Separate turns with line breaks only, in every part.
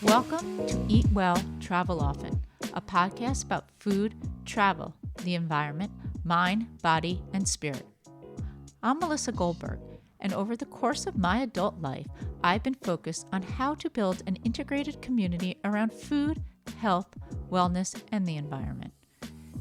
Welcome to Eat Well, Travel Often, a podcast about food, travel, the environment, mind, body, and spirit. I'm Melissa Goldberg, and over the course of my adult life, I've been focused on how to build an integrated community around food, health, wellness, and the environment.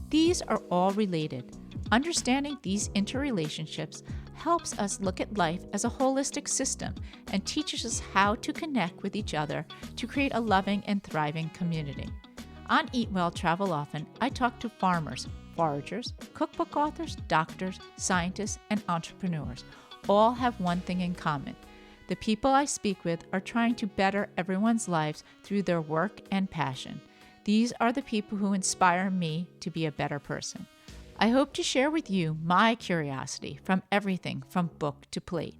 These are all related. Understanding these interrelationships helps us look at life as a holistic system and teaches us how to connect with each other to create a loving and thriving community. On Eat Well, Travel Often, I talk to farmers, foragers, cookbook authors, doctors, scientists, and entrepreneurs. All have one thing in common. The people I speak with are trying to better everyone's lives through their work and passion. These are the people who inspire me to be a better person. I hope to share with you my curiosity from everything from book to plate.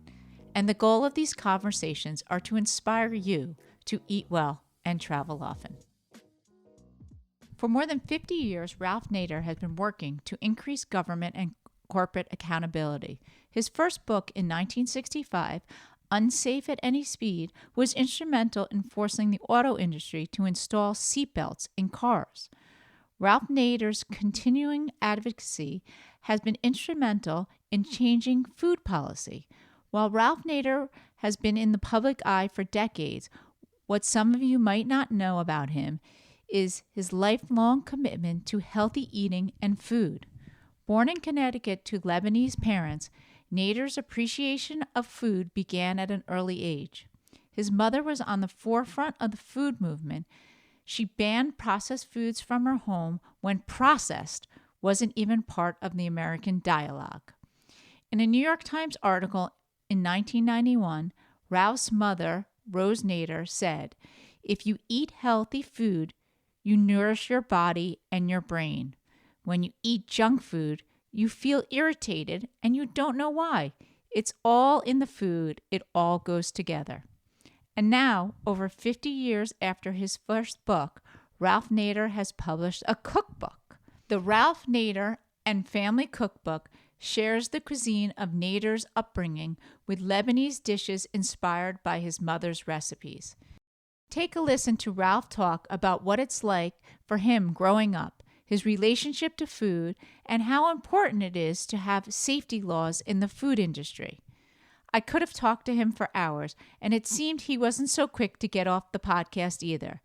And the goal of these conversations are to inspire you to eat well and travel often. For more than 50 years, Ralph Nader has been working to increase government and corporate accountability. His first book in 1965, Unsafe at Any Speed, was instrumental in forcing the auto industry to install seatbelts in cars. Ralph Nader's continuing advocacy has been instrumental in changing food policy. While Ralph Nader has been in the public eye for decades, what some of you might not know about him is his lifelong commitment to healthy eating and food. Born in Connecticut to Lebanese parents, Nader's appreciation of food began at an early age. His mother was on the forefront of the food movement. She banned processed foods from her home when processed wasn't even part of the American dialogue. In a New York Times article in 1991, Ralph's mother, Rose Nader, said, "If you eat healthy food, you nourish your body and your brain. When you eat junk food, you feel irritated and you don't know why. It's all in the food. It all goes together." And now, over 50 years after his first book, Ralph Nader has published a cookbook. The Ralph Nader and Family Cookbook shares the cuisine of Nader's upbringing with Lebanese dishes inspired by his mother's recipes. Take a listen to Ralph talk about what it's like for him growing up, his relationship to food, and how important it is to have safety laws in the food industry. I could have talked to him for hours, and it seemed he wasn't so quick to get off the podcast either.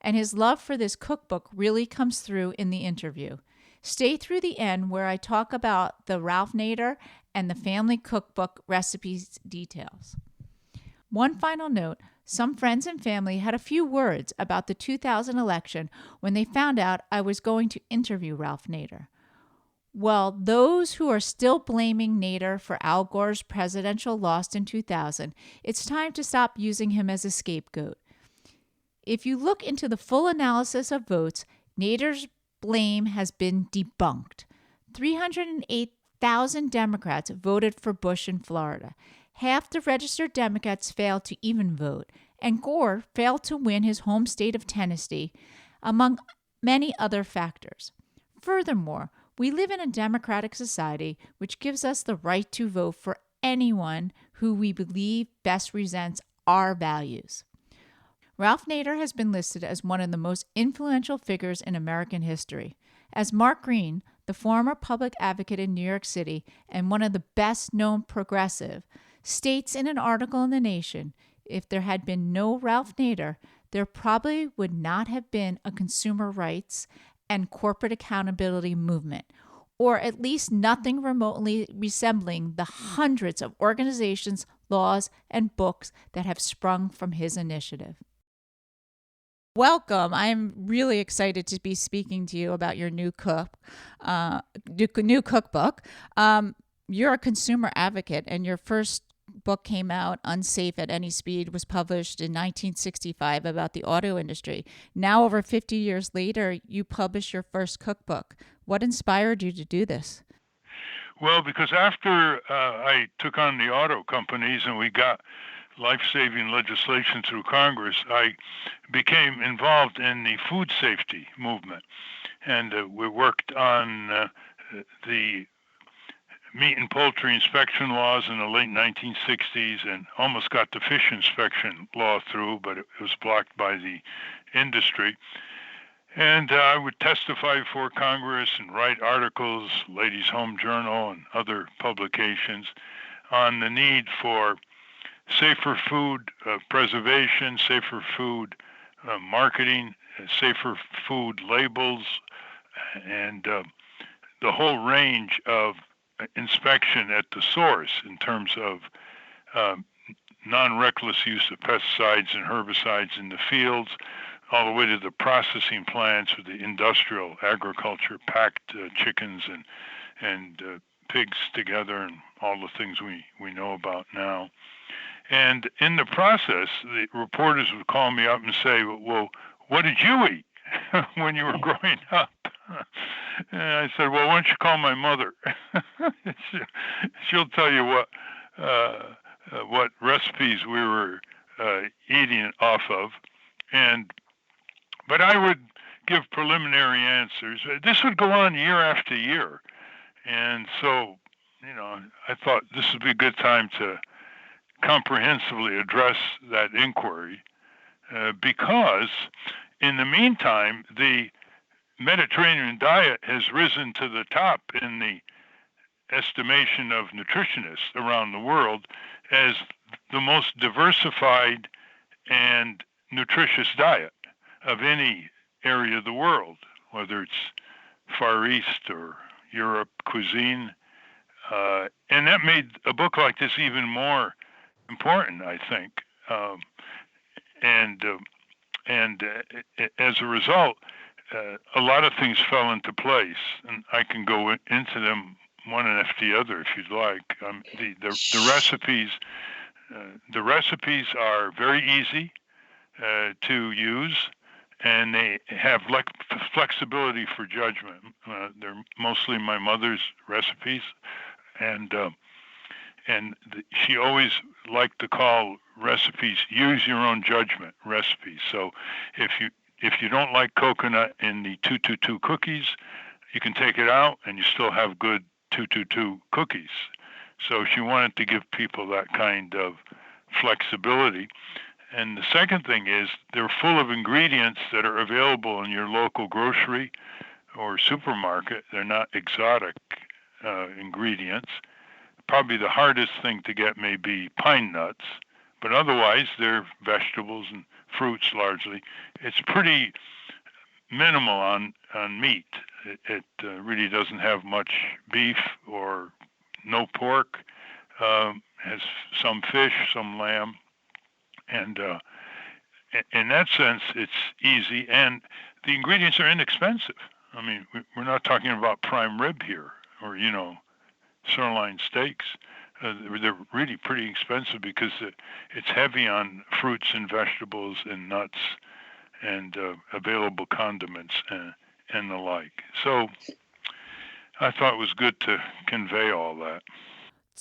And his love for this cookbook really comes through in the interview. Stay through the end where I talk about the Ralph Nader and the Family Cookbook recipes details. One final note, some friends and family had a few words about the 2000 election when they found out I was going to interview Ralph Nader. Well, those who are still blaming Nader for Al Gore's presidential loss in 2000, it's time to stop using him as a scapegoat. If you look into the full analysis of votes, Nader's blame has been debunked. 308,000 Democrats voted for Bush in Florida. Half the registered Democrats failed to even vote, and Gore failed to win his home state of Tennessee, among many other factors. Furthermore, we live in a democratic society which gives us the right to vote for anyone who we believe best presents our values. Ralph Nader has been listed as one of the most influential figures in American history. As Mark Green, the former public advocate in New York City and one of the best-known progressive, states in an article in The Nation, if there had been no Ralph Nader, there probably would not have been a consumer rights and corporate accountability movement, or at least nothing remotely resembling the hundreds of organizations, laws, and books that have sprung from his initiative. Welcome. I'm really excited to be speaking to you about your new cookbook. You're a consumer advocate, and your first book came out, Unsafe at Any Speed, was published in 1965 about the auto industry. Now, over 50 years later, you published your first cookbook. What inspired you to do this?
Well, because after I took on the auto companies and we got life-saving legislation through Congress, I became involved in the food safety movement. and we worked on the meat and poultry inspection laws in the late 1960s and almost got the fish inspection law through, but it was blocked by the industry. And I would testify before Congress and write articles, Ladies' Home Journal and other publications, on the need for safer food preservation, safer food marketing, safer food labels, and the whole range of inspection at the source in terms of non-reckless use of pesticides and herbicides in the fields, all the way to the processing plants with the industrial agriculture, packed chickens and pigs together, and all the things we know about now. And in the process, the reporters would call me up and say, "Well, what did you eat when you were growing up?" And I said, "Well, why don't you call my mother? She'll tell you what recipes we were eating off of." But I would give preliminary answers. This would go on year after year, and so I thought this would be a good time to comprehensively address that inquiry, because in the meantime, the Mediterranean diet has risen to the top in the estimation of nutritionists around the world as the most diversified and nutritious diet of any area of the world, whether it's Far East or Europe cuisine. And that made a book like this even more important, I think. And as a result, a lot of things fell into place, and I can go into them one after the other if you'd like. The recipes are very easy to use, and they have flexibility for judgment. They're mostly my mother's recipes, and she always liked to call recipes "use your own judgment" recipes. So if you don't like coconut in the 222 cookies, you can take it out and you still have good 222 cookies. So she wanted to give people that kind of flexibility. And the second thing is they're full of ingredients that are available in your local grocery or supermarket. They're not exotic ingredients. Probably the hardest thing to get may be pine nuts, but otherwise they're vegetables and fruits largely. It's pretty minimal on meat. It really doesn't have much beef or no pork. Has some fish, some lamb, and in that sense, it's easy. And the ingredients are inexpensive. I mean, we're not talking about prime rib here, or sirloin steaks. They're really pretty expensive because it's heavy on fruits and vegetables and nuts and available condiments and the like. So I thought it was good to convey all that.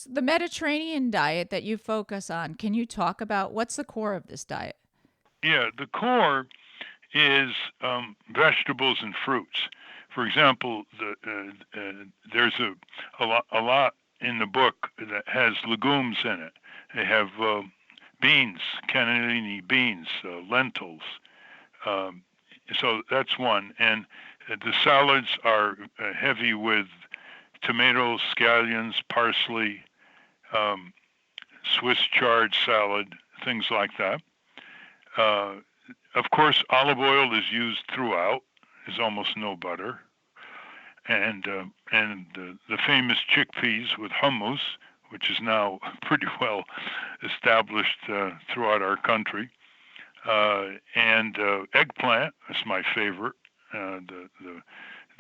The Mediterranean diet that you focus on, can you talk about what's the core of this diet?
Yeah, the core is vegetables and fruits. For example, there's a lot in the book that has legumes in it. They have beans, cannellini beans, lentils. So that's one. And the salads are heavy with tomatoes, scallions, parsley, Swiss chard salad, things like that. Of course, olive oil is used throughout. There's almost no butter. And the famous chickpeas with hummus, which is now pretty well established throughout our country. And eggplant is my favorite.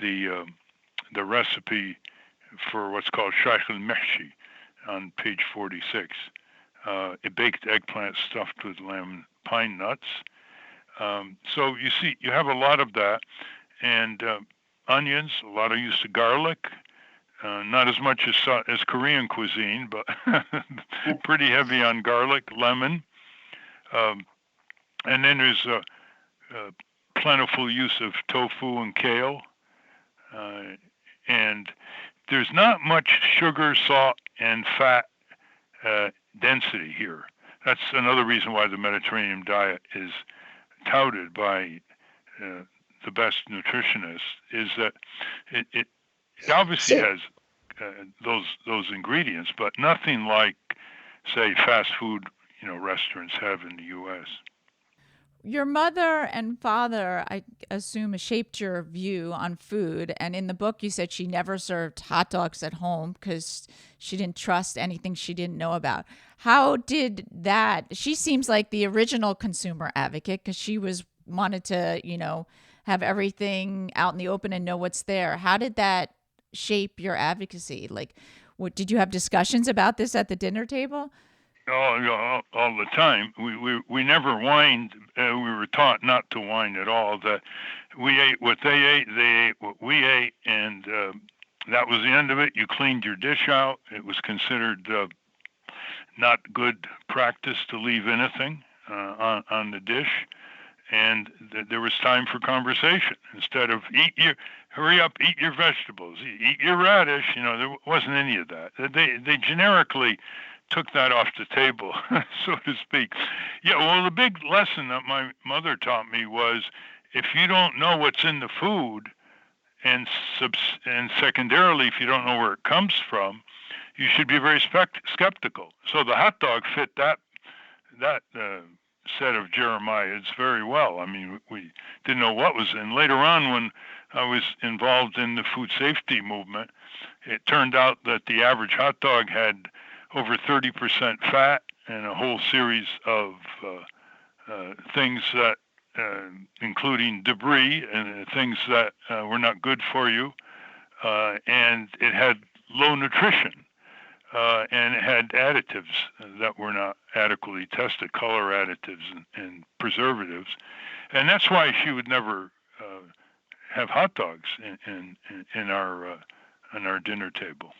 The recipe for what's called shaykh al-mehshi on page 46. A baked eggplant stuffed with lemon pine nuts. So you see, you have a lot of that, and onions, a lot of use of garlic. Not as much as Korean cuisine, but pretty heavy on garlic, lemon. And then there's a plentiful use of tofu and kale. Uh, and there's not much sugar, salt, and fat uh, density here. That's another reason why the Mediterranean diet is touted by uh, the best nutritionists, is that it obviously
So,
has those ingredients, but nothing like, say, fast food restaurants have in the U.S.
Your mother and father, I assume, shaped your view on food. And in the book, you said she never served hot dogs at home because she didn't trust anything she didn't know about. How did that? She seems like the original consumer advocate because she was wanted to, have everything out in the open and know what's there. How did that shape your advocacy? Like, what did you have discussions about this at the dinner table?
All the time. We never whined. We were taught not to whine at all. That we ate what they ate what we ate, and that was the end of it. You cleaned your dish out. It was considered not good practice to leave anything on the dish, and there was time for conversation instead of hurry up, eat your vegetables, eat your radish. There wasn't any of that. They generically took that off the table, so to speak. Yeah, well, the big lesson that my mother taught me was if you don't know what's in the food, and secondarily, if you don't know where it comes from, you should be very skeptical. So the hot dog fit that set of Jeremiah's very well. I mean, we didn't know what was in. Later on, when I was involved in the food safety movement, it turned out that the average hot dog had over 30% fat and a whole series of things that, including debris and things that were not good for you, and it had low nutrition, and it had additives that were not adequately tested, color additives and preservatives, and that's why she would never have hot dogs in our dinner table.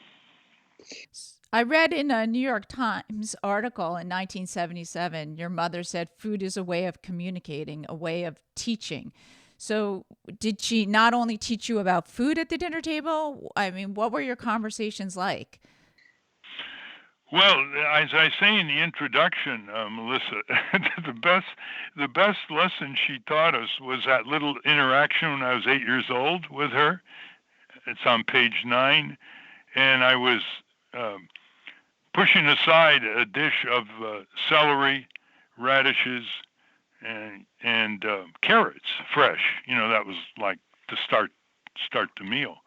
I read in a New York Times article in 1977, your mother said food is a way of communicating, a way of teaching. So, did she not only teach you about food at the dinner table? I mean, what were your conversations like?
Well, as I say in the introduction, Melissa, the best lesson she taught us was that little interaction when I was 8 years old with her. It's on page 9, and I was pushing aside a dish of celery, radishes, and carrots, fresh. That was like to start the meal.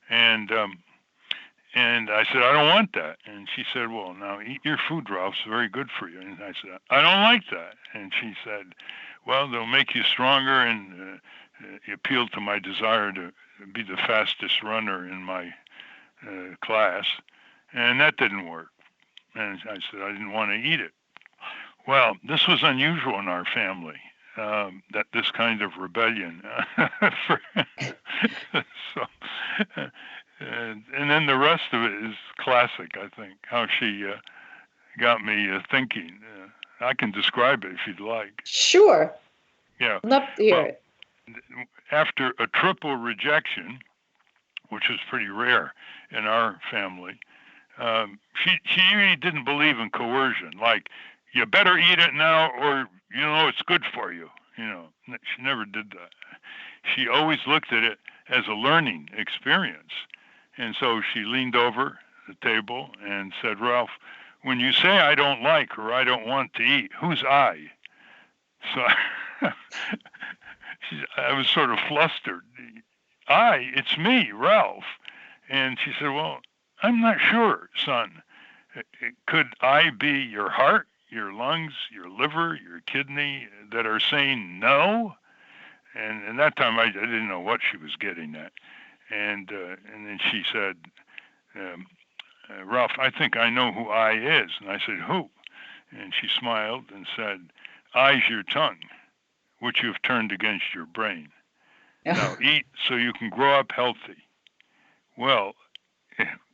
And I said, I don't want that. And she said, well, now eat your food, Ralph. It's very good for you. And I said, I don't like that. And she said, well, they'll make you stronger. And it appealed to my desire to be the fastest runner in my class. And that didn't work. And I said I didn't want to eat it. Well, this was unusual in our family, that this kind of rebellion. So, and then the rest of it is classic, I think, how she got me thinking. I can describe it if you'd like.
Sure.
Yeah.
Love to hear
Well,
it.
after a triple rejection, which was pretty rare in our family, she really didn't believe in coercion. Like, you better eat it now, or it's good for you. She never did that. She always looked at it as a learning experience, and so she leaned over the table and said, "Ralph, when you say I don't like or I don't want to eat, who's I?" So I was sort of flustered. It's me, Ralph. And she said, well, I'm not sure, son. Could I be your heart, your lungs, your liver, your kidney that are saying no? And that time I didn't know what she was getting at. And then she said, Ralph, I think I know who I is. And I said, who? And she smiled and said, I's your tongue, which you've turned against your brain. Now eat so you can grow up healthy. Well,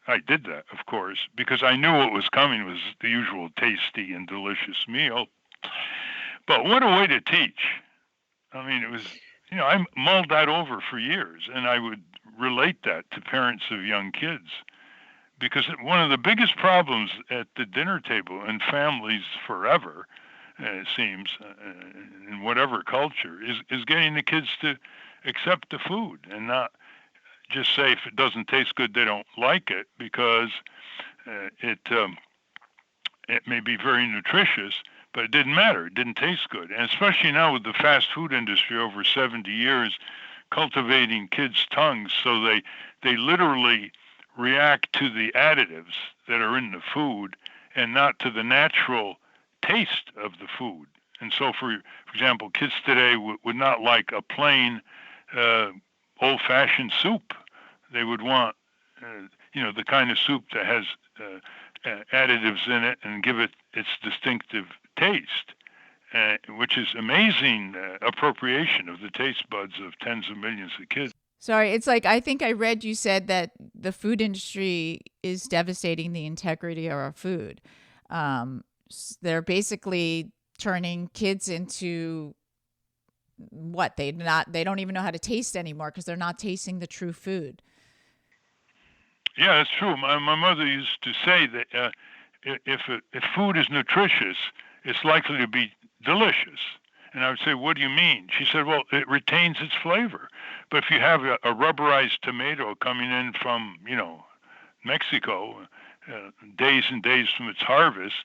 I did that, of course, because I knew what was coming was the usual tasty and delicious meal. But what a way to teach. I mean, it was, I mulled that over for years, and I would relate that to parents of young kids. Because one of the biggest problems at the dinner table in families forever, it seems, in whatever culture, is getting the kids to accept the food and not just say if it doesn't taste good, they don't like it, because it may be very nutritious, but it didn't matter. It didn't taste good. And especially now with the fast food industry over 70 years cultivating kids' tongues so they literally react to the additives that are in the food and not to the natural taste of the food. And so, for example, kids today would not like a plain old-fashioned soup. They would want, the kind of soup that has additives in it and give it its distinctive taste, which is amazing appropriation of the taste buds of tens of millions of kids.
Sorry, it's like I think I read you said that the food industry is devastating the integrity of our food. They're basically turning kids into what they don't even know how to taste anymore because they're not tasting the true food.
Yeah, that's true. My mother used to say that if food is nutritious, it's likely to be delicious. And I would say, what do you mean? She said, well, it retains its flavor. But if you have a rubberized tomato coming in from, Mexico, days and days from its harvest,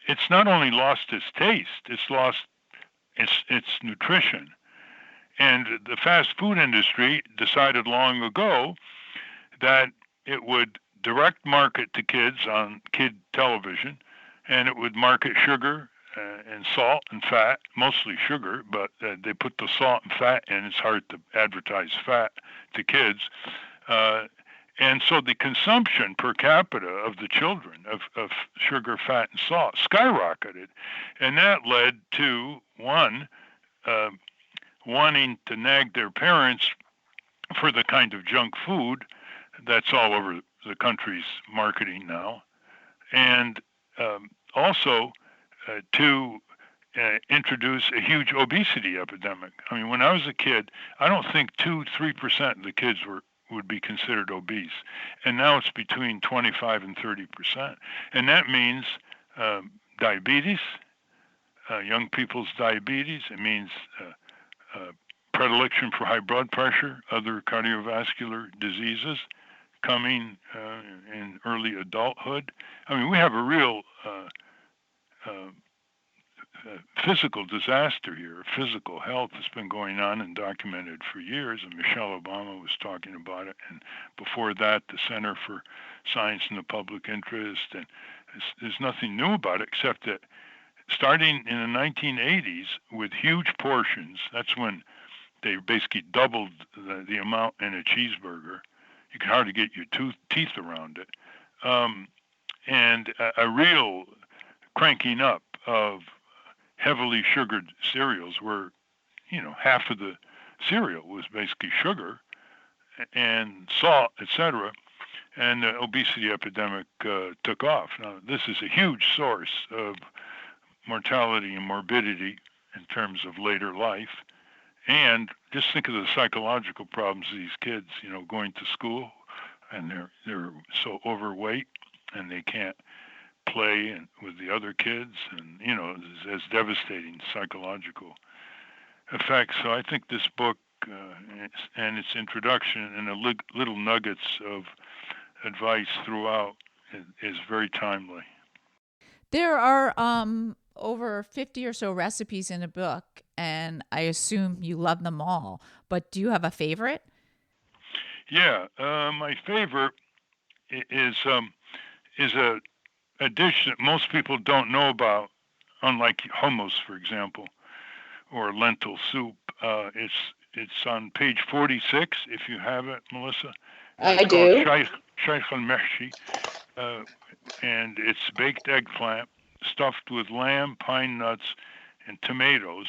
it's not only lost its taste, it's lost its nutrition. And the fast food industry decided long ago that it would direct market to kids on kid television, and it would market sugar and salt and fat, mostly sugar, but they put the salt and fat in. It's hard to advertise fat to kids. And so the consumption per capita of the children of sugar, fat, and salt skyrocketed. And that led to, one, wanting to nag their parents for the kind of junk food that's all over the country's marketing now, and also to introduce a huge obesity epidemic. I mean, when I was a kid, I don't think 2-3% of the kids would be considered obese, and now it's between 25 and 30%, and that means diabetes, young people's diabetes. It means predilection for high blood pressure, other cardiovascular diseases coming in early adulthood. I mean, we have a real physical disaster here. Physical health has been going on and documented for years, and Michelle Obama was talking about it. And before that, the Center for Science and the Public Interest. And there's nothing new about it except that starting in the 1980s with huge portions, that's when they basically doubled the amount in a cheeseburger. You can hardly get your teeth around it. And a real cranking up of heavily sugared cereals where, half of the cereal was basically sugar and salt, etc. And the obesity epidemic took off. Now, this is a huge source of mortality and morbidity in terms of later life. And just think of the psychological problems of these kids, going to school and they're so overweight and they can't play with the other kids, and it has devastating psychological effects. So I think this book and its introduction and the little nuggets of advice throughout is very timely.
There are over 50 or so recipes in a book, and I assume you love them all, but do you have a favorite?
Yeah, my favorite is a dish that most people don't know about, unlike hummus, for example, or lentil soup. It's on page 46, if you have it, Melissa.
I do.
Sheikh al-Mahshi, and it's baked eggplant stuffed with lamb, pine nuts, and tomatoes,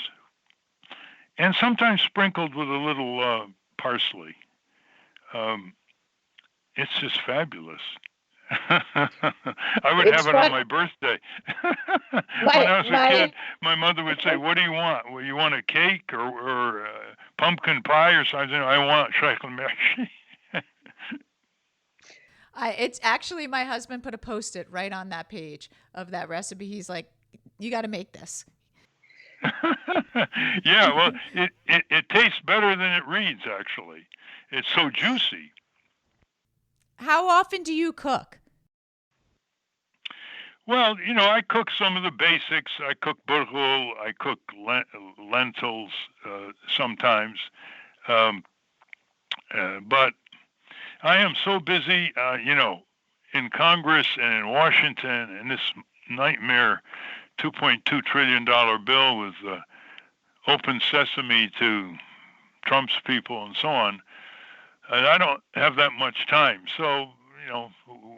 and sometimes sprinkled with a little parsley. It's just fabulous. I would have it on my birthday. When I was a kid, my mother would say, "What do you want? Well, you want a cake or pumpkin pie or something, I want chocolate milkshake.
It's actually my husband put a Post-it right on that page of that recipe. He's like, you got to make this.
Yeah, well, it tastes better than it reads, actually. It's so juicy.
How often do you cook?
Well, I cook some of the basics. I cook burghul. I cook lentils sometimes. Um, but I am so busy, in Congress and in Washington, and this nightmare $2.2 trillion bill with open sesame to Trump's people and so on. And I don't have that much time. So,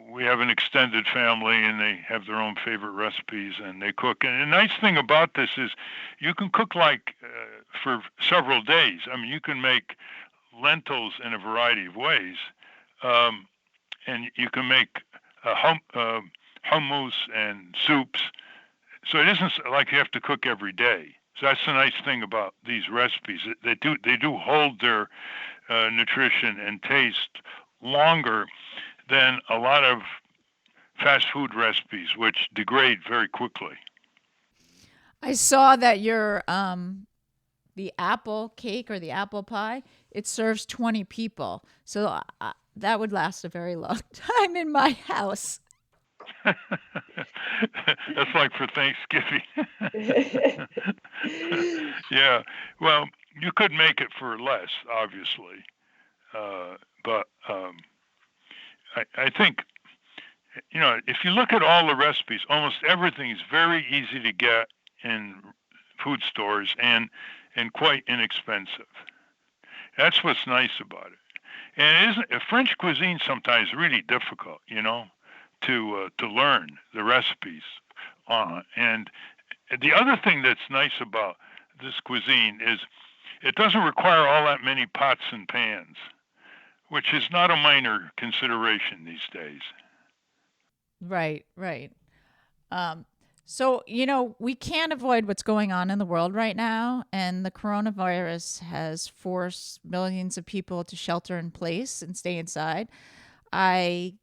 we have an extended family and they have their own favorite recipes and they cook. And the nice thing about this is you can cook for several days. I mean, you can make lentils in a variety of ways. And you can make hummus and soups. So it isn't like you have to cook every day. So that's the nice thing about these recipes. They do hold their nutrition and taste longer than a lot of fast food recipes, which degrade very quickly.
I saw that your the apple cake or the apple pie, it serves 20 people. So that would last a very long time in my house.
That's like for Thanksgiving. Yeah. Well, you could make it for less, obviously. But I think, if you look at all the recipes, almost everything is very easy to get in food stores and quite inexpensive. That's what's nice about it. And French cuisine sometimes really difficult, to learn the recipes. And the other thing that's nice about this cuisine is it doesn't require all that many pots and pans, which is not a minor consideration these days.
Right. So, we can't avoid what's going on in the world right now. And the coronavirus has forced millions of people to shelter in place and stay inside. I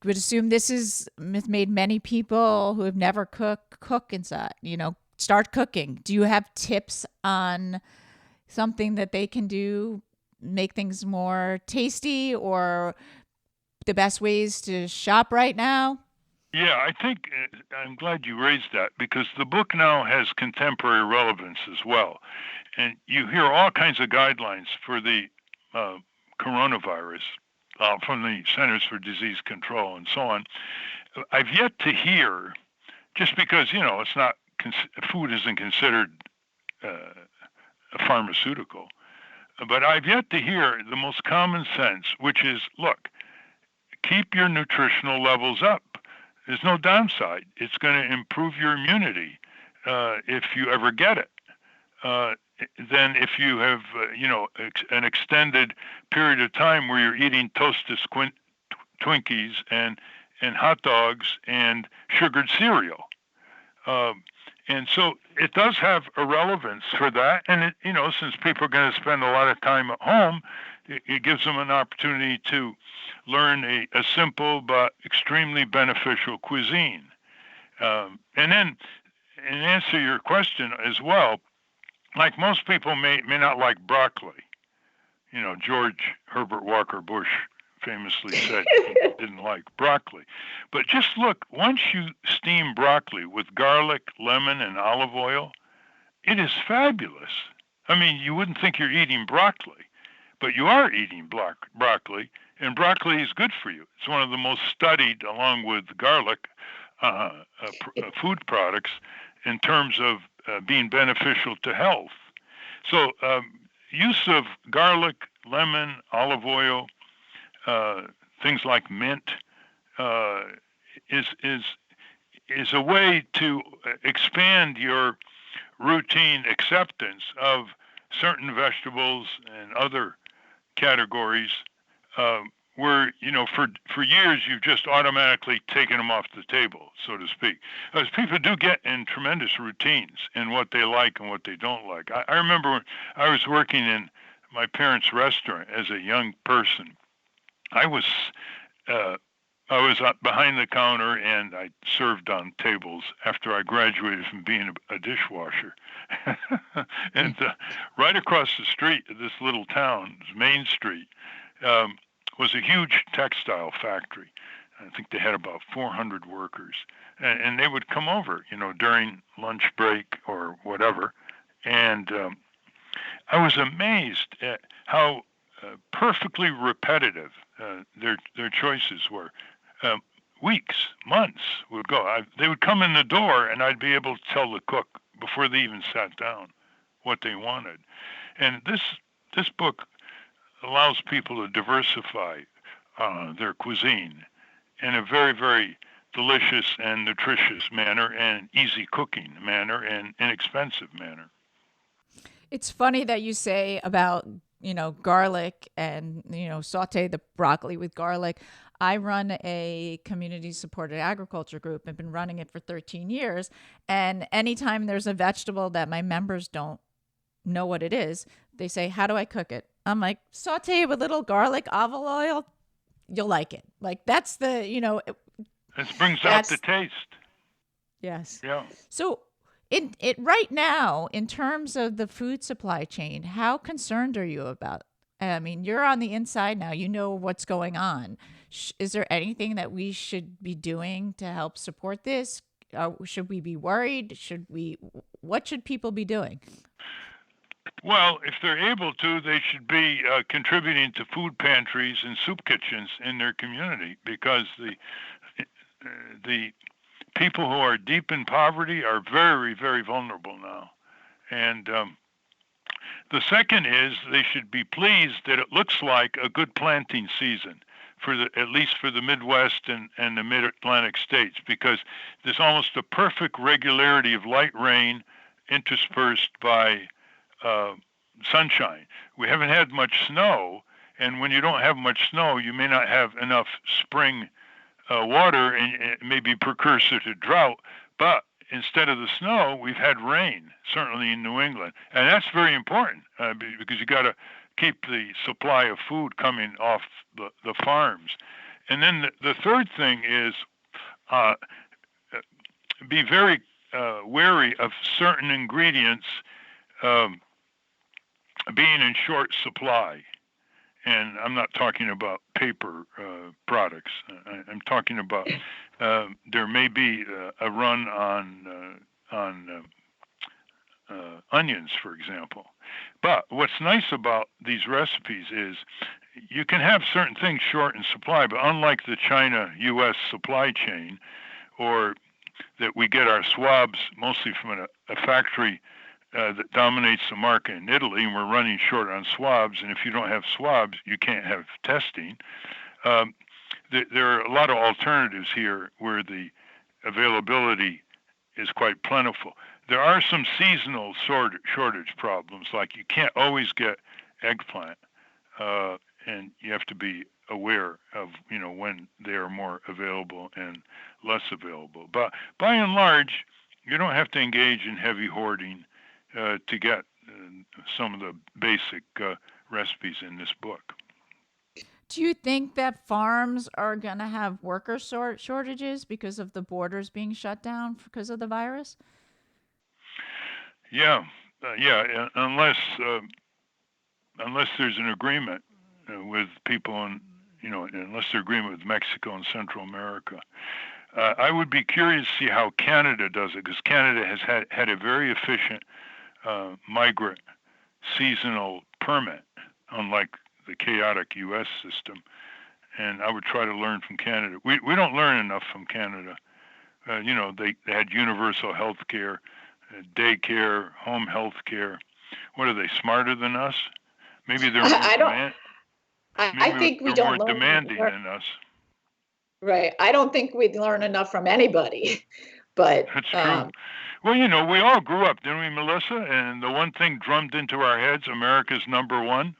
would assume this has made many people who have never cook inside, start cooking. Do you have tips on something that they can do, make things more tasty, or the best ways to shop right now?
Yeah, I think I'm glad you raised that because the book now has contemporary relevance as well. And you hear all kinds of guidelines for the coronavirus from the Centers for Disease Control and so on. I've yet to hear, just because, it's not, food isn't considered a pharmaceutical, but I've yet to hear the most common sense, which is, look, keep your nutritional levels up. There's no downside. It's going to improve your immunity if you ever get it. Then if you have, an extended period of time where you're eating Toasted Twinkies and hot dogs and sugared cereal. And so it does have a relevance for that. And, since people are going to spend a lot of time at home, it gives them an opportunity to learn a simple but extremely beneficial cuisine. And then, in answer to your question as well, like most people may not like broccoli. George Herbert Walker Bush famously said he didn't like broccoli. But just look, once you steam broccoli with garlic, lemon, and olive oil, it is fabulous. I mean, you wouldn't think you're eating broccoli, but you are eating broccoli, and broccoli is good for you. It's one of the most studied, along with garlic, food products in terms of being beneficial to health. So use of garlic, lemon, olive oil, things like mint is a way to expand your routine acceptance of certain vegetables and other categories where, for years you've just automatically taken them off the table, so to speak. As people do get in tremendous routines in what they like and what they don't like. I remember when I was working in my parents' restaurant as a young person. I was uh, behind the counter, and I served on tables after I graduated from being a dishwasher. And right across the street of this little town, Main Street, um, was a huge textile factory. I think they had about 400 workers, and they would come over, during lunch break or whatever. And I was amazed at how perfectly repetitive their choices were. Um, Weeks, months would go. They would come in the door, and I'd be able to tell the cook before they even sat down what they wanted. And this book allows people to diversify their cuisine in a very, very delicious and nutritious manner, and easy cooking manner, and inexpensive manner.
It's funny that you say about, garlic and, saute the broccoli with garlic. I run a community supported agriculture group. I've been running it for 13 years. And anytime there's a vegetable that my members don't know what it is, they say, "How do I cook it?" I'm like, "Saute it with little garlic, olive oil. You'll like it." Like that's
This brings out the taste.
Yes.
Yeah.
So it right now, in terms of the food supply chain, how concerned are you about? I mean, you're on the inside now. You know what's going on. Is there anything that we should be doing to help support this? Should we be worried? What should people be doing?
Well, if they're able to, they should be contributing to food pantries and soup kitchens in their community, because the people who are deep in poverty are very, very vulnerable now. And the second is they should be pleased that it looks like a good planting season at least for the Midwest and the Mid-Atlantic states, because there's almost a perfect regularity of light rain interspersed by sunshine. We haven't had much snow, and when you don't have much snow, you may not have enough spring water, and it may be precursor to drought. But instead of the snow, we've had rain, certainly in New England, and that's very important because you got to keep the supply of food coming off the farms. And then the third thing is be very wary of certain ingredients being in short supply. And I'm not talking about paper products. I'm talking about there may be a run on onions, for example. But what's nice about these recipes is you can have certain things short in supply, but unlike the China-U.S. supply chain, or that we get our swabs mostly from a factory that dominates the market in Italy, and we're running short on swabs, and if you don't have swabs, you can't have testing. There are a lot of alternatives here where the availability is quite plentiful. There are some seasonal shortage problems, like you can't always get eggplant, and you have to be aware of when they are more available and less available. But by and large, you don't have to engage in heavy hoarding to get some of the basic recipes in this book.
Do you think that farms are going to have worker shortages because of the borders being shut down because of the virus?
Yeah, unless there's an agreement with people unless there's agreement with Mexico and Central America. I would be curious to see how Canada does it, because Canada has had a very efficient migrant seasonal permit, unlike the chaotic U.S. system. And I would try to learn from Canada. We don't learn enough from Canada. They had universal health care, daycare, home health care. What are they, smarter than us? Maybe they're more
I think we don't
more demanding than us.
Right. I don't think we learn enough from anybody. But
that's true. Well, we all grew up, didn't we, Melissa? And the one thing drummed into our heads, America's number one.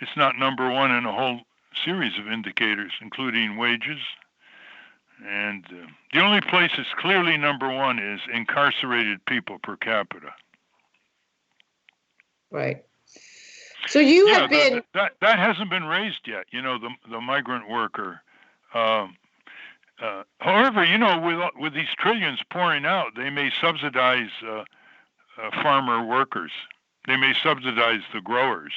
It's not number one in a whole series of indicators, including wages. And the only place it's clearly number one is incarcerated people per capita.
Right. So you
Yeah,
have been.
that hasn't been raised yet. The migrant worker. Um, However, with these trillions pouring out, they may subsidize farmer workers. They may subsidize the growers.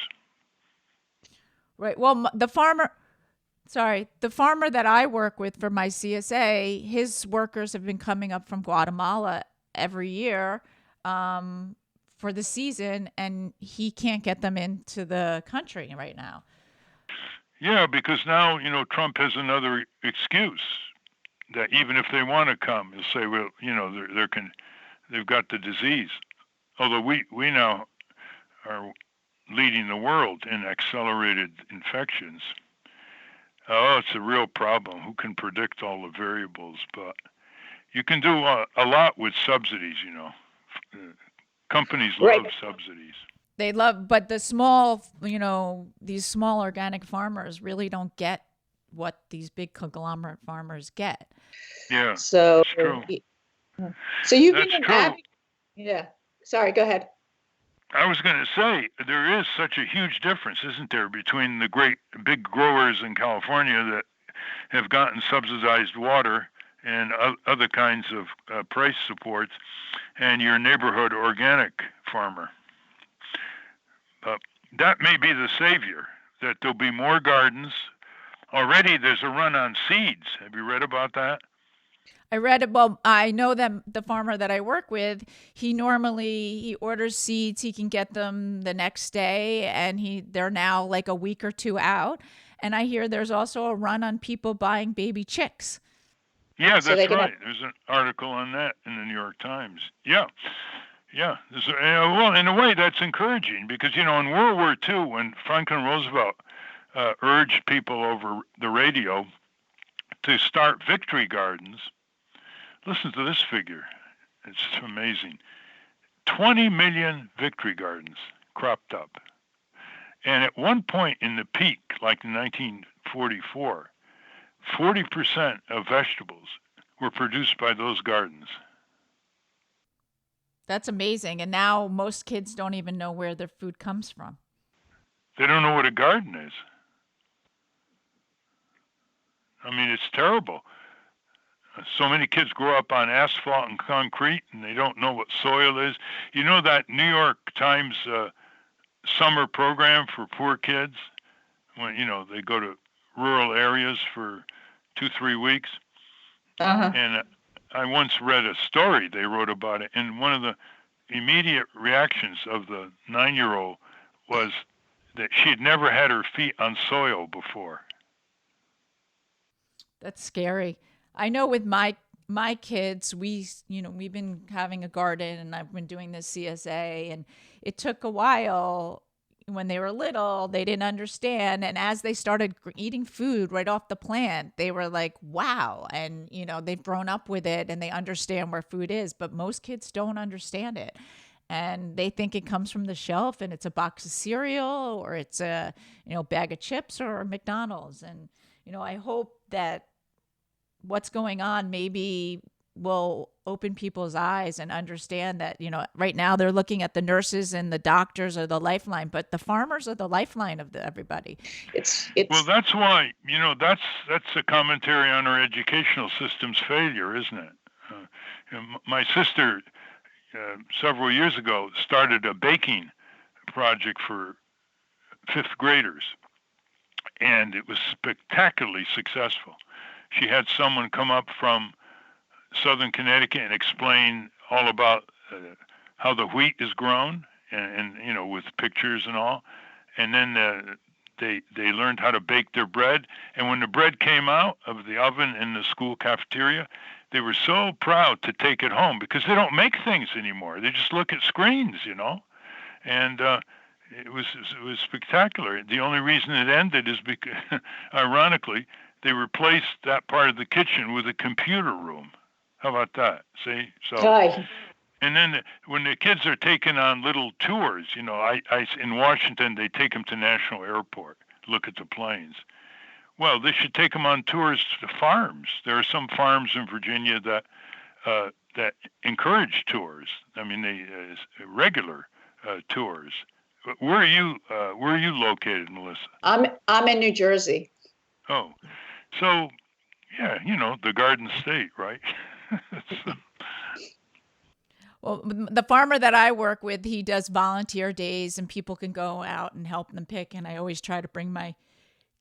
Right. Well, the farmer that I work with for my CSA, his workers have been coming up from Guatemala every year for the season, and he can't get them into the country right now.
Yeah, because now, Trump has another excuse that even if they want to come, he'll say, well, they've got the disease. Although we now are leading the world in accelerated infections. Oh, it's a real problem. Who can predict all the variables? But you can do a lot with subsidies, Companies love subsidies.
They love, but the small, these small organic farmers really don't get what these big conglomerate farmers get.
Yeah,
So,
that's true.
So you've
That's
been
true.
Yeah. Sorry, go ahead.
I was going to say, there is such a huge difference, isn't there, between the great big growers in California that have gotten subsidized water and other kinds of price supports, and your neighborhood organic farmer. But that may be the savior, that there'll be more gardens. Already there's a run on seeds. Have you read about that?
I read it. Well, I know that the farmer that I work with, he orders seeds. He can get them the next day, and they're now like a week or two out. And I hear there's also a run on people buying baby chicks.
Yeah, that's right. There's an article on that in the New York Times. Yeah. Well, in a way, that's encouraging because, in World War II, when Franklin Roosevelt urged people over the radio to start victory gardens, listen to this figure. It's amazing. 20 million victory gardens cropped up. And at one point in the peak, like in 1944, 40% of vegetables were produced by those gardens.
That's amazing. And now most kids don't even know where their food comes from.
They don't know what a garden is. I mean, it's terrible. So many kids grow up on asphalt and concrete, and they don't know what soil is. You know that New York Times summer program for poor kids? When, they go to rural areas for 2-3 weeks.
Uh-huh.
And I once read a story they wrote about it, and one of the immediate reactions of the 9-year-old was that she had never had her feet on soil before.
That's scary. I know with my kids, we've been having a garden, and I've been doing this CSA, and it took a while. When they were little, they didn't understand. And as they started eating food right off the plant, they were like, wow. And, they've grown up with it and they understand where food is. But most kids don't understand it. And they think it comes from the shelf and it's a box of cereal or it's a, bag of chips or McDonald's. And, I hope that what's going on maybe will open people's eyes and understand that, right now they're looking at the nurses and the doctors are the lifeline, but the farmers are the lifeline of everybody.
It's
Well, that's why, that's a commentary on our educational system's failure, isn't it? My sister, several years ago, started a baking project for 5th graders, and it was spectacularly successful. She had someone come up from Southern Connecticut and explain all about how the wheat is grown, and with pictures and all. And then they learned how to bake their bread. And when the bread came out of the oven in the school cafeteria, they were so proud to take it home because they don't make things anymore. They just look at screens, And it was spectacular. The only reason it ended is because, ironically, they replaced that part of the kitchen with a computer room. How about that? See? So, and then when the kids are taken on little tours, in Washington, they take them to National Airport, look at the planes. Well, they should take them on tours to farms. There are some farms in Virginia that encourage tours. I mean, regular tours Where are you? Where are you located, Melissa?
I'm in New Jersey.
Oh, so yeah, the Garden State, right? So,
Well, the farmer that I work with, he does volunteer days and people can go out and help them pick. And I always try to bring my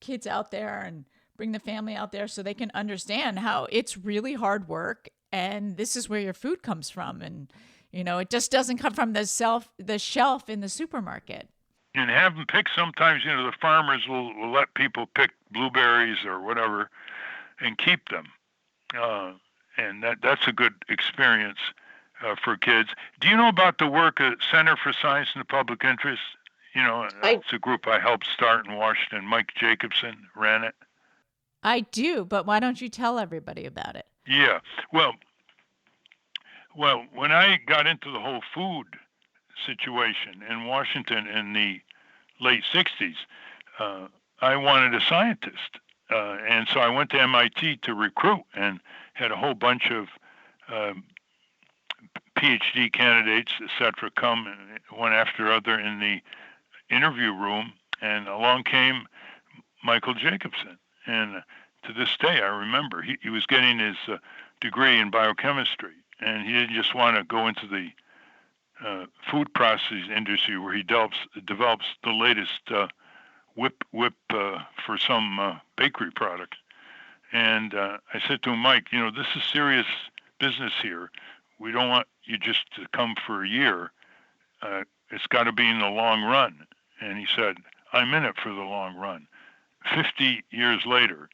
kids out there and bring the family out there so they can understand how it's really hard work. And this is where your food comes from. And, it just doesn't come from the shelf in the supermarket.
and have them pick. Sometimes, the farmers will let people pick blueberries or whatever and keep them. And that's a good experience for kids. Do you know about the work at Center for Science in the Public Interest? It's a group I helped start in Washington. Mike Jacobson ran it.
I do, but why don't you tell everybody about it?
Yeah. Well, when I got into the whole food situation in Washington in the late 60s, I wanted a scientist. And so I went to MIT to recruit and had a whole bunch of PhD candidates, et cetera, come one after other in the interview room. And along came Michael Jacobson. And to this day, I remember he was getting his degree in biochemistry. And he didn't just want to go into the food processing industry where he develops the latest whip for some bakery product. And I said to him, Mike, this is serious business here. We don't want you just to come for a year. It's got to be in the long run. And he said, I'm in it for the long run. 50 years later,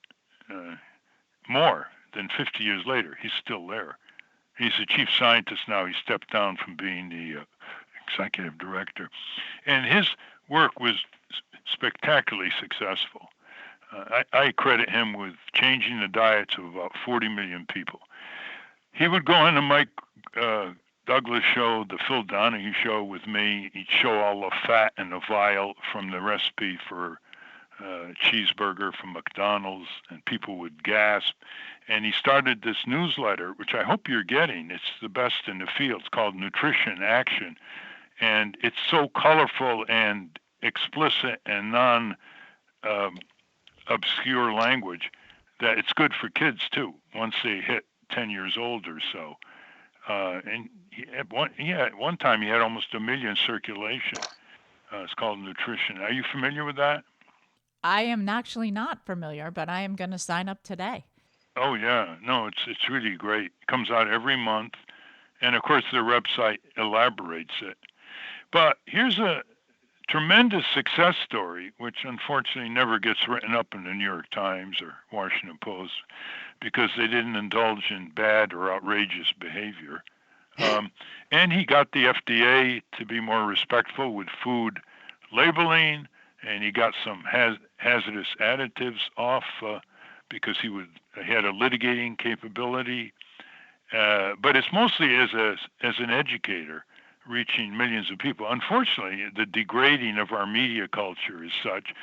more than 50 years later, he's still there. He's the chief scientist now. He stepped down from being the executive director. And his work was spectacularly successful. I credit him with changing the diets of about 40 million people. He would go on the Mike Douglas show, the Phil Donahue show with me. He'd show all the fat in the vial from the recipe for cheeseburger from McDonald's, and people would gasp. And he started this newsletter, which I hope you're getting. It's the best in the field. It's called Nutrition Action. And it's so colorful and explicit and non-obscure language that it's good for kids, too, once they hit 10 years old or so. And at one time, he had almost 1 million circulation. It's called Nutrition. Are you familiar with that?
I am actually not familiar, but I am going to sign up today.
Oh yeah, no, it's really great. It comes out every month, and of course their website elaborates it. But here's a tremendous success story, which unfortunately never gets written up in the New York Times or Washington Post because they didn't indulge in bad or outrageous behavior. And he got the FDA to be more respectful with food labeling, and he got some hazardous additives off because he had a litigating capability. But it's mostly as an educator reaching millions of people. Unfortunately, the degrading of our media culture is such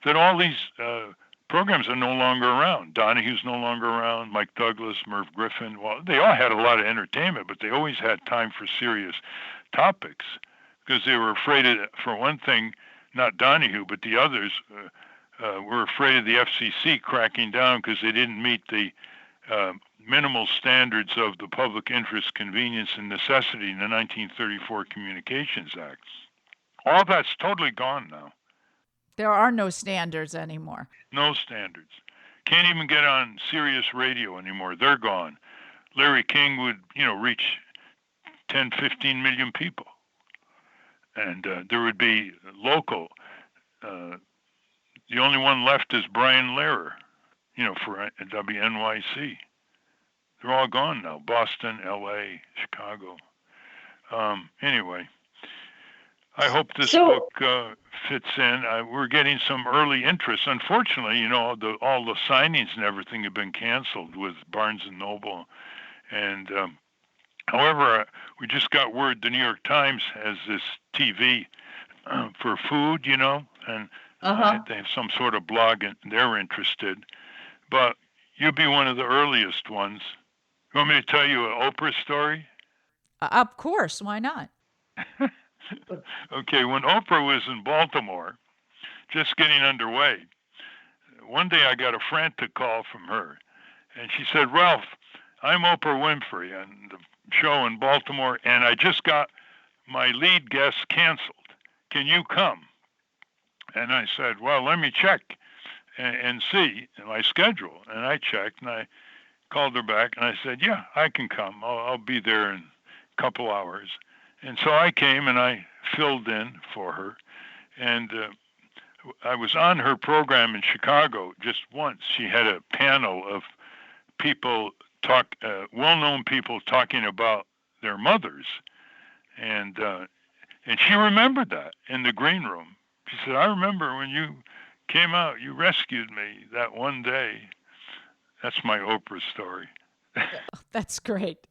that all these programs are no longer around. Donahue's no longer around, Mike Douglas, Merv Griffin. Well, they all had a lot of entertainment, but they always had time for serious topics because they were afraid of, for one thing, not Donahue, but the others were afraid of the FCC cracking down because they didn't meet the minimal standards of the public interest, convenience, and necessity in the 1934 Communications Act. All that's totally gone now.
There are no standards anymore.
No standards. Can't even get on Sirius radio anymore. They're gone. Larry King would, reach 10, 15 million people. And there would be local. The only one left is Brian Lehrer, for WNYC. They're all gone now. Boston, L.A., Chicago. Anyway, I hope this book fits in. We're getting some early interest. Unfortunately, all the signings and everything have been canceled with Barnes & Noble. And however, we just got word the New York Times has this TV for food, and they have some sort of blog and they're interested. But you'll be one of the earliest ones. You want me to tell you an Oprah story?
Of course. Why not?
Okay, when Oprah was in Baltimore, just getting underway, one day I got a frantic call from her, and she said, "Ralph, I'm Oprah Winfrey on the show in Baltimore, and I just got my lead guest canceled. Can you come?" And I said, "Well, let me check and see my schedule." And I checked, and I called her back, and I said, "Yeah, I can come. I'll be there in a couple hours." And so I came, and I filled in for her. And I was on her program in Chicago just once. She had a panel of people well-known people talking about their mothers, and she remembered that in the green room. She said, "I remember when you came out, you rescued me that one day." That's my Oprah story.
That's great.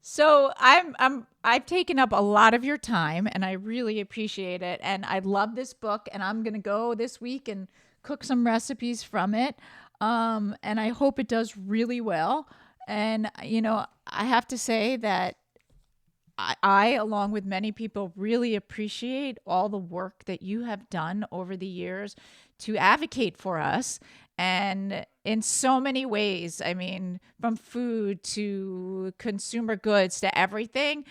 So I've taken up a lot of your time, and I really appreciate it. And I love this book, and I'm gonna go this week and cook some recipes from it. And I hope it does really well. And I have to say that along with many people, really appreciate all the work that you have done over the years to advocate for us. And in so many ways, I mean, from food to consumer goods to everything,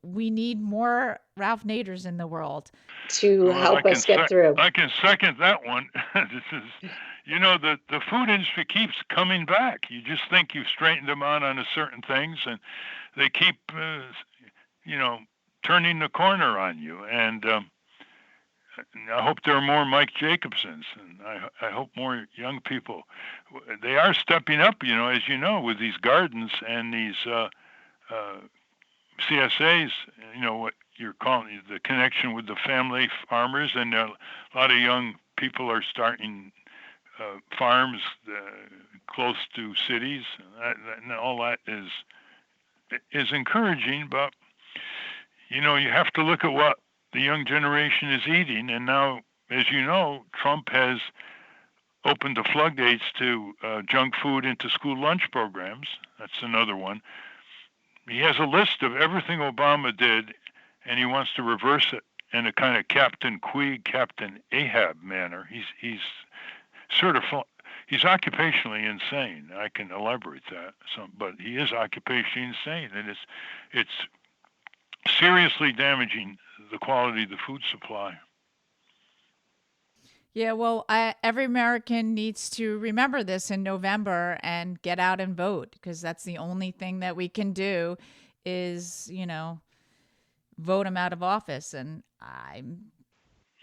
we need more Ralph Naders in the world
to help us get through.
I can second that one. This is, the food industry keeps coming back. You just think you've straightened them out on certain things, and they keep, turning the corner on you. And I hope there are more Mike Jacobsons, and I hope more young people. They are stepping up, as you know, with these gardens and these CSAs, what you're calling the connection with the family farmers, and a lot of young people are starting farms close to cities. And all that is encouraging, but you have to look at what the young generation is eating. And now, as you know, Trump has opened the floodgates to junk food into school lunch programs. That's another one. He has a list of everything Obama did, and he wants to reverse it in a kind of Captain Queeg, Captain Ahab manner. He's he's occupationally insane. I can elaborate that but he is occupationally insane, and it's seriously damaging the quality of the food supply.
Yeah, well, every American needs to remember this in November and get out and vote, because that's the only thing that we can do is, vote him out of office. And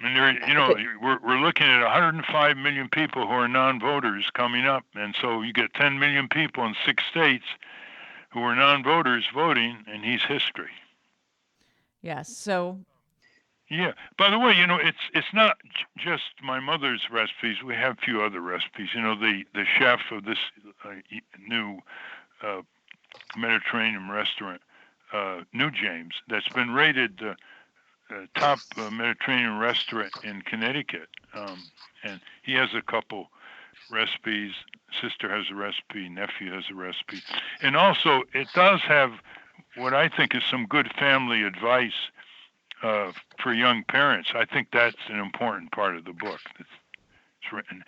we're looking at 105 million people who are non-voters coming up, and so you get 10 million people in 6 states who are non-voters voting, and he's history.
Yes. So.
Yeah. By the way, it's not just my mother's recipes. We have a few other recipes. The chef of this new Mediterranean restaurant, New James, that's been rated top Mediterranean restaurant in Connecticut, and he has a couple recipes. Sister has a recipe. Nephew has a recipe, and also it does have what I think is some good family advice for young parents. I think that's an important part of the book. It's written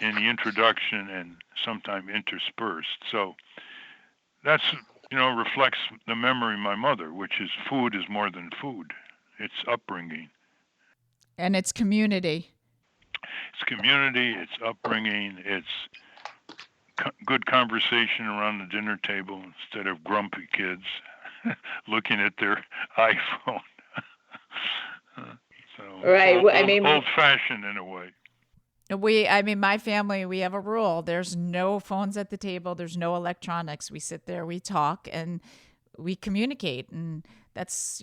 in the introduction and sometimes interspersed. So that's, reflects the memory of my mother, which is food is more than food. It's upbringing.
And it's community.
It's community, it's upbringing, it's good conversation around the dinner table instead of grumpy kids looking at their iPhone.
Right.
Old-fashioned in a way.
My family, we have a rule. There's no phones at the table. There's no electronics. We sit there, we talk, and we communicate. And that's,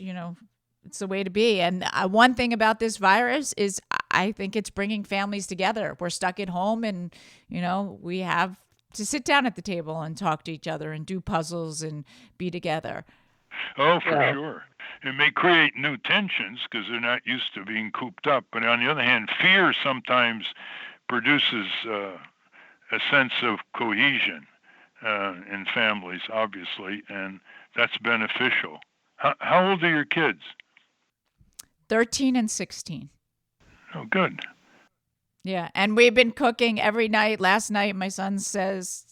it's the way to be. And one thing about this virus is I think it's bringing families together. We're stuck at home, and, we have to sit down at the table and talk to each other and do puzzles and be together.
Oh, for sure. It may create new tensions because they're not used to being cooped up. But on the other hand, fear sometimes produces a sense of cohesion in families, obviously, and that's beneficial. How old are your kids?
13 and 16.
Oh, good.
Yeah, and we've been cooking every night. Last night, my son says,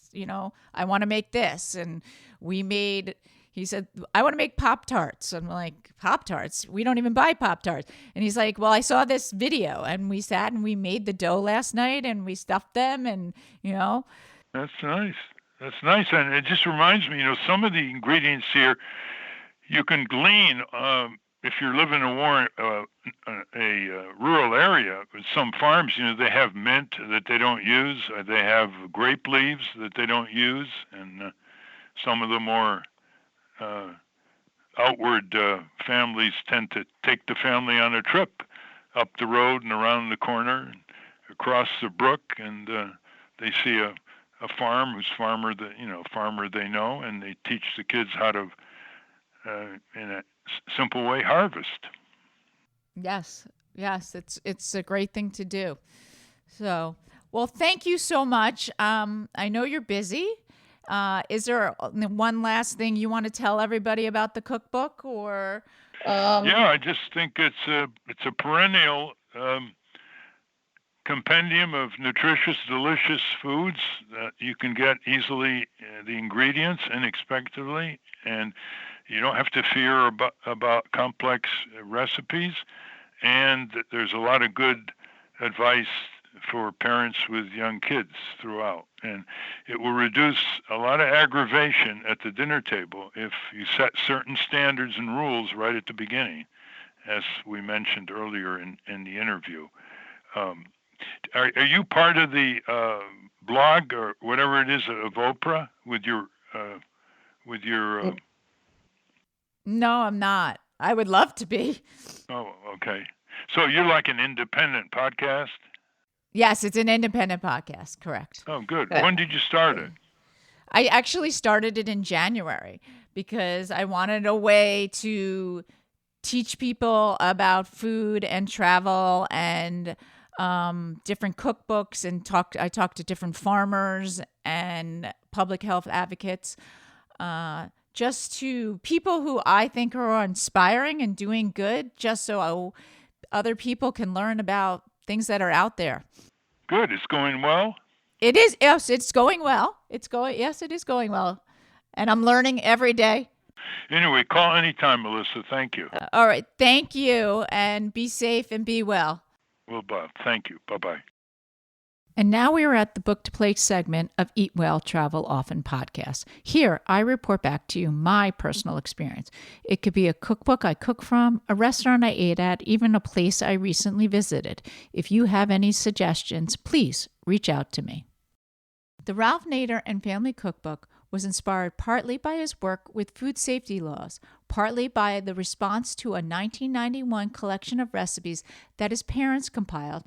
I want to make this. And he said, I want to make Pop-Tarts. I'm like, Pop-Tarts? We don't even buy Pop-Tarts. And he's like, well, I saw this video. And we sat and we made the dough last night and we stuffed them and.
That's nice. That's nice. And it just reminds me, some of the ingredients here you can glean if you live in a rural area. Some farms, they have mint that they don't use. They have grape leaves that they don't use. And some of the more outward families tend to take the family on a trip up the road and around the corner and across the brook, and they see a farm whose farmer they know, and they teach the kids how to, in a simple way, harvest.
Yes, it's a great thing to do. So, well, thank you so much. I know you're busy. Is there one last thing you want to tell everybody about the cookbook, or?
Yeah, I just think it's a perennial compendium of nutritious, delicious foods that you can get easily the ingredients inexpensively, and you don't have to fear about complex recipes. And there's a lot of good advice for parents with young kids throughout. And it will reduce a lot of aggravation at the dinner table if you set certain standards and rules right at the beginning, as we mentioned earlier in the interview. Are you part of the blog or whatever it is of Oprah with your
No, I'm not. I would love to be.
Oh, okay. So you're like an independent podcast?
Yes, it's an independent podcast, correct.
Oh, good. When did you start it?
I actually started it in January because I wanted a way to teach people about food and travel and different cookbooks, and I talked to different farmers and public health advocates, just to people who I think are inspiring and doing good, just so other people can learn about things that are out there.
Good. It's going well?
It is. Yes, it's going well. Yes, it is going well. And I'm learning every day.
Anyway, call anytime, Melissa. Thank you.
All right. Thank you. And be safe and be well.
Well, Bob, thank you. Bye-bye.
And now we are at the Book to Plate segment of Eat Well, Travel Often podcast. Here, I report back to you my personal experience. It could be a cookbook I cook from, a restaurant I ate at, even a place I recently visited. If you have any suggestions, please reach out to me. The Ralph Nader and Family Cookbook was inspired partly by his work with food safety laws, partly by the response to a 1991 collection of recipes that his parents compiled,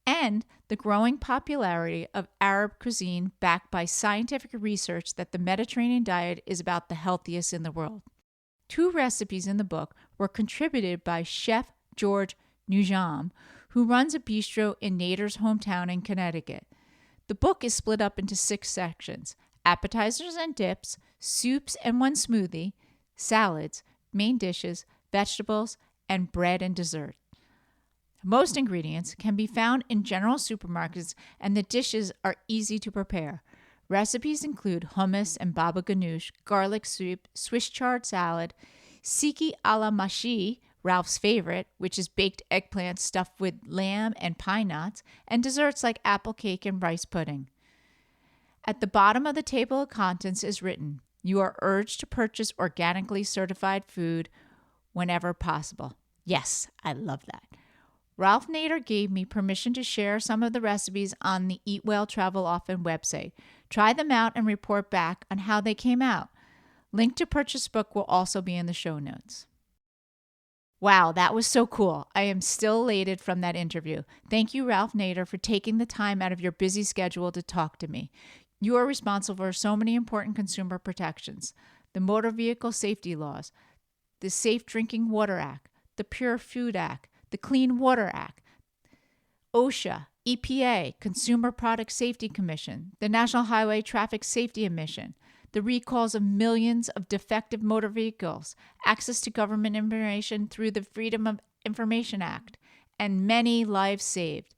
and the growing popularity of Arab cuisine backed by scientific research that the Mediterranean diet is about the healthiest in the world. 2 recipes in the book were contributed by Chef George Nujam, who runs a bistro in Nader's hometown in Connecticut. The book is split up into 6 sections: appetizers and dips, soups and 1 smoothie, salads, main dishes, vegetables, and bread and dessert. Most ingredients can be found in general supermarkets, and the dishes are easy to prepare. Recipes include hummus and baba ganoush, garlic soup, Swiss chard salad, siki a la mashi, Ralph's favorite, which is baked eggplant stuffed with lamb and pine nuts, and desserts like apple cake and rice pudding. At the bottom of the table of contents is written, "You are urged to purchase organically certified food whenever possible." Yes, I love that. Ralph Nader gave me permission to share some of the recipes on the Eat Well, Travel Often website. Try them out and report back on how they came out. Link to purchase book will also be in the show notes. Wow, that was so cool. I am still elated from that interview. Thank you, Ralph Nader, for taking the time out of your busy schedule to talk to me. You are responsible for so many important consumer protections: the Motor Vehicle Safety Laws, the Safe Drinking Water Act, the Pure Food Act, the Clean Water Act, OSHA, EPA, Consumer Product Safety Commission, the National Highway Traffic Safety Commission, the recalls of millions of defective motor vehicles, access to government information through the Freedom of Information Act, and many lives saved.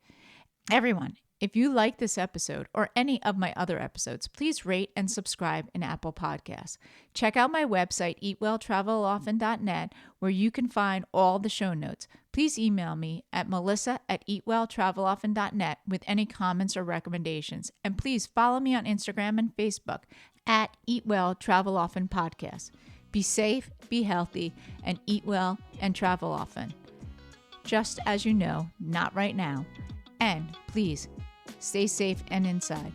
Everyone, if you like this episode or any of my other episodes, please rate and subscribe in Apple Podcasts. Check out my website, eatwelltraveloften.net, where you can find all the show notes. Please email me at melissa@eatwelltraveloften.net with any comments or recommendations. And please follow me on Instagram and Facebook at Eat Well Travel Often Podcast. Be safe, be healthy, and eat well and travel often. Just as you know, not right now. And please, stay safe and inside.